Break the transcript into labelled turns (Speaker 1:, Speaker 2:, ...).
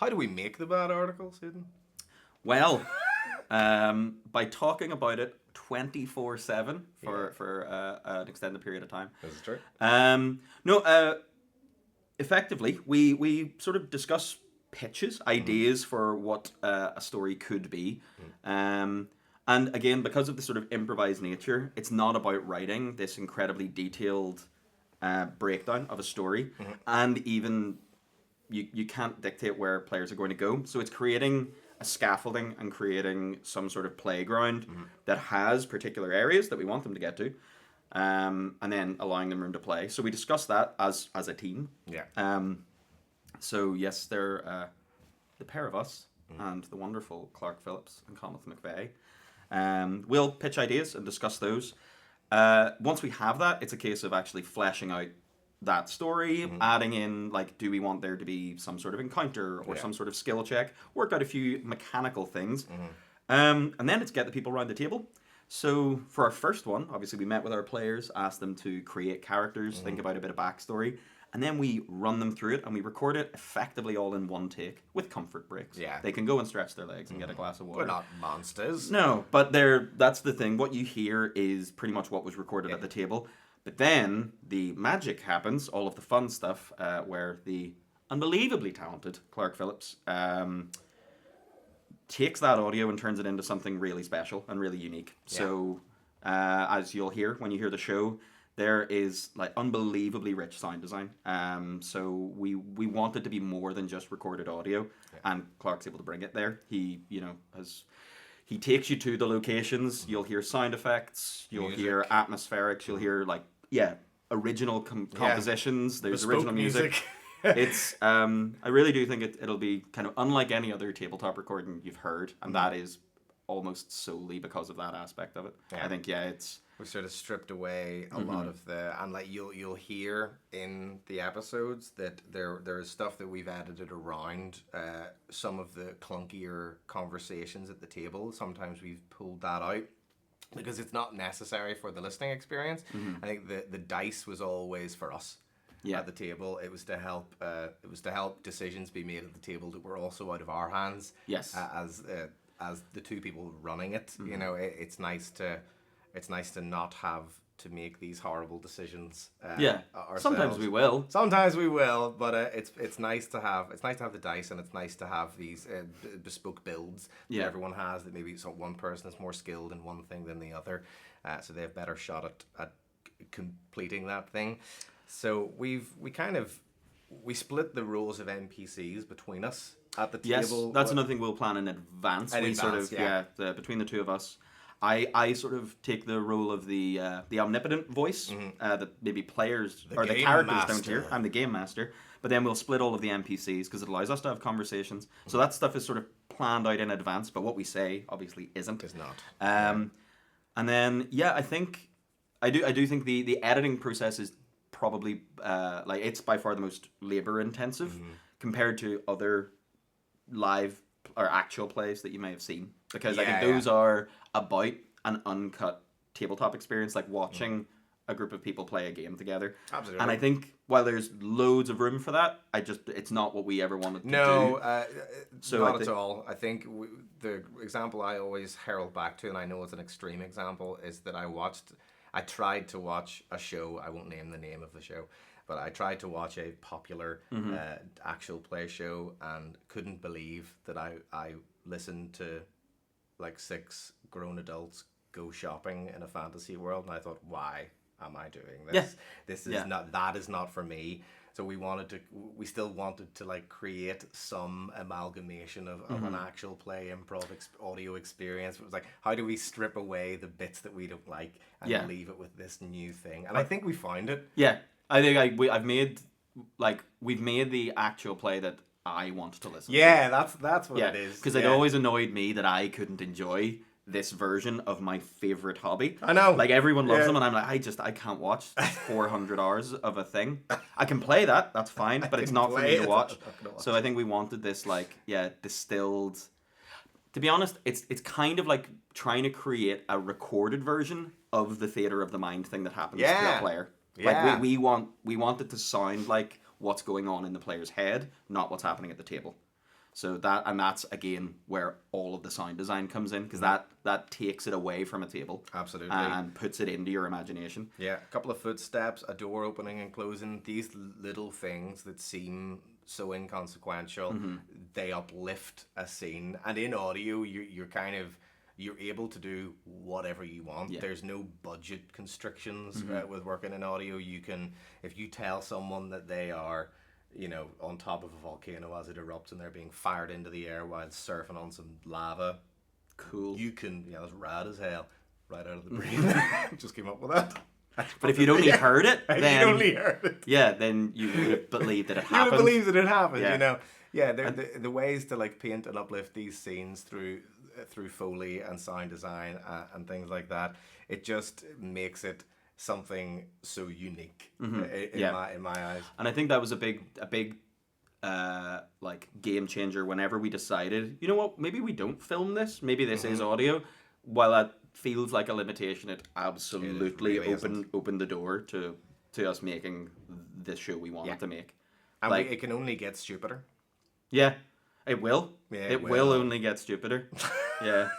Speaker 1: How do we make the bad articles, Aidan?
Speaker 2: Well, by talking about it 24/7 for an extended period of time.
Speaker 1: This is true.
Speaker 2: No, effectively, we sort of discuss pitches, ideas for what a story could be. And again, because of the sort of improvised nature, it's not about writing this incredibly detailed breakdown of a story. And even you can't dictate where players are going to go. So it's creating a scaffolding and creating some sort of playground that has particular areas that we want them to get to. And then allowing them room to play. So we discussed that as a team.
Speaker 1: Yeah.
Speaker 2: So yes, they're the pair of us and the wonderful Clark Phillips and Conleth McVeigh. We'll pitch ideas and discuss those. Once we have that, it's a case of actually fleshing out that story, adding in, like, do we want there to be some sort of encounter or some sort of skill check, work out a few mechanical things. And then it's get the people around the table. So for our first one, obviously we met with our players, asked them to create characters, think about a bit of backstory, and then we run them through it and we record it effectively all in one take with comfort breaks.
Speaker 1: Yeah.
Speaker 2: They can go and stretch their legs and get a glass of water.
Speaker 1: We're not monsters.
Speaker 2: No, but that's the thing. What you hear is pretty much what was recorded at the table. But then the magic happens, all of the fun stuff, where the unbelievably talented Clark Phillips takes that audio and turns it into something really special and really unique. Yeah. So, as you'll hear when you hear the show, there is like unbelievably rich sound design. So we want it to be more than just recorded audio, and Clark's able to bring it there. He takes you to the locations. You'll hear sound effects. You'll hear atmospherics. You'll hear original compositions. There's
Speaker 1: bespoke
Speaker 2: original music. It's I really do think it'll be kind of unlike any other tabletop recording you've heard, and that is almost solely because of that aspect of it. Yeah. I think it's
Speaker 1: we've sort of stripped away a lot of and like you'll hear in the episodes that there is stuff that we've edited around some of the clunkier conversations at the table. Sometimes we've pulled that out because it's not necessary for the listening experience. I think the dice was always for us. At the table, it was to help decisions be made at the table that were also out of our hands.
Speaker 2: Yes,
Speaker 1: as the two people running it, you know, it's nice to not have to make these horrible decisions. Ourselves.
Speaker 2: Sometimes we will,
Speaker 1: but it's nice to have the dice, and it's nice to have these bespoke builds that everyone has. That maybe one person is more skilled in one thing than the other, so they have better shot at completing that thing. So we split the roles of NPCs between us at the table.
Speaker 2: Yes, that's another thing we'll plan in advance. Between the two of us, I sort of take the role of the omnipotent voice that maybe players or the characters don't hear. I'm the game master, but then we'll split all of the NPCs because it allows us to have conversations. So that stuff is sort of planned out in advance, but what we say obviously isn't.
Speaker 1: It's not.
Speaker 2: And then I think I do think the editing process is probably it's by far the most labor intensive compared to other live or actual plays that you may have seen, because I think those are about an uncut tabletop experience, like watching a group of people play a game together.
Speaker 1: Absolutely.
Speaker 2: And I think while there's loads of room for that, it's not what we ever wanted to do.
Speaker 1: Not at all. I think the example I always herald back to, and I know it's an extreme example, is that I tried to watch a show. I won't name the name of the show, but I tried to watch a popular actual play show and couldn't believe that I listened to like 6 grown adults go shopping in a fantasy world, and I thought, why am I doing this? This is not, that is not for me. So we still wanted to like create some amalgamation of an actual play improv audio experience. It was like, how do we strip away the bits that we don't like and leave it with this new thing? And I think we found it.
Speaker 2: Yeah, I think we've made the actual play that I want to listen to.
Speaker 1: Yeah, that's what it is.
Speaker 2: Because it always annoyed me that I couldn't enjoy this version of my favorite hobby.
Speaker 1: I know.
Speaker 2: Like, everyone loves them, and I'm like, I can't watch 400 hours of a thing. I can play that, that's fine, but it's not for me to watch. So I think we wanted this, distilled... To be honest, it's kind of like trying to create a recorded version of the theater of the mind thing that happens to a player.
Speaker 1: Yeah.
Speaker 2: Like, we want it to sound like what's going on in the player's head, not what's happening at the table. So that's again where all of the sound design comes in, because that takes it away from a table.
Speaker 1: Absolutely.
Speaker 2: And puts it into your imagination.
Speaker 1: Yeah, a couple of footsteps, a door opening and closing, these little things that seem so inconsequential, they uplift a scene. And in audio, you're able to do whatever you want.
Speaker 2: Yeah.
Speaker 1: There's no budget constrictions with working in audio. You can, if you tell someone that they are, on top of a volcano as it erupts and they're being fired into the air while surfing on some lava,
Speaker 2: cool.
Speaker 1: you can, it's rad as hell, right out of the brain. Just came up with that.
Speaker 2: But if you'd only heard it, then
Speaker 1: you'd only heard it.
Speaker 2: Yeah, then you would have believed that it happened.
Speaker 1: You would have believed that it happened.
Speaker 2: Yeah.
Speaker 1: Yeah, the ways to like paint and uplift these scenes through Foley and sound design and things like that. It just makes it something so unique in my eyes.
Speaker 2: And I think that was a big like game changer whenever we decided, you know what, maybe we don't film this, maybe this is audio. While that feels like a limitation, it absolutely opened the door to us making this show we wanted to make.
Speaker 1: And it can only get stupider.
Speaker 2: Yeah, it will.
Speaker 1: Yeah,
Speaker 2: it will only get stupider. Yeah.